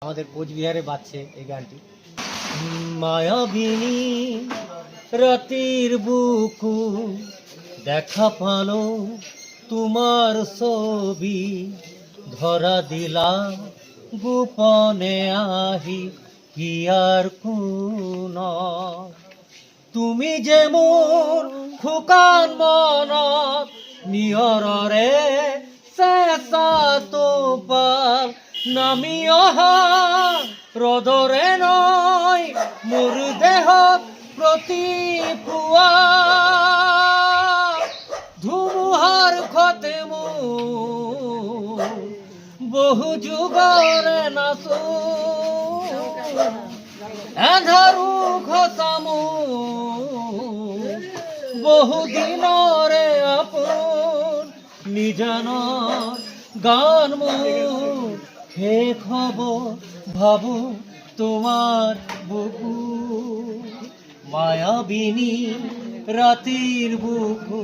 আমাদের কোচবিহারে বাজছে এই গানটি। মায়াবিনী রাতের বুকু দেখা পালো তোমার ছবি, ধরা দিলা গোপনে আহি কি আর কোন। তুমি যে মোর খোকান মনত নিয়ৰৰে চেঁচা তোপাল নামি অহা ৰদৰে নয় মোৰ দেহত প্ৰতি পুৱা ধুমুহাৰ খতে মোৰ বহু যুগৰে নাচো এন্ধাৰু খচামো বহু দিনরে আপোন নিজান গান মোর শেষ হব ভাবো তোমার বুকু। মায়াবিনী রাতের বুকু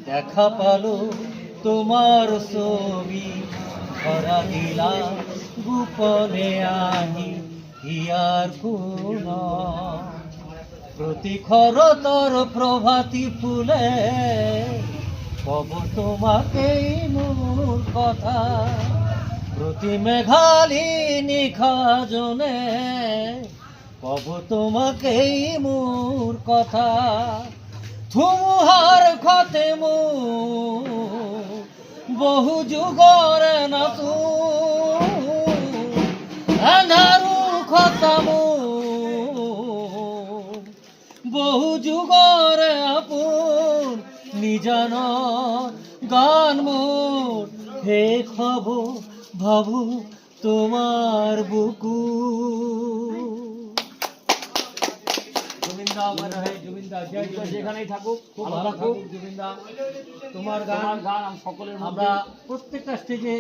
দেখা পালো তোমার ছবি, ধরা দিলা গোপনে আহি ইয়ার কোন। প্রতিক্ষর তোর প্রভাতী ফুলে কব তোমাকেই মোর কথা, প্রতি মেঘালি নিখাজনে কব তোমাকেই মোর কথা। ধুমুহার খতে মোর বহু যুগরে নাচো আন্ধারু খতামো বহু যুগরে আপোন নিজান গান মোর শেষ হব ভাবো তোমার বুকু। জুবিনদা জুবিনদা যেখানেই থাকুক খুব ভালো থাকুক জুবিনদা। তোমার গান সকলের আমরা প্রত্যেকটা স্টেজে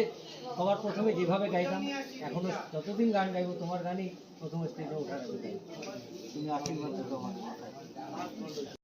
সবার প্রথমে যেভাবে গাইতাম এখনো যতদিন গান গাইবো তোমার গানই প্রথম স্টেজে ওঠার। তুমি আশীর্বাদ তোমার।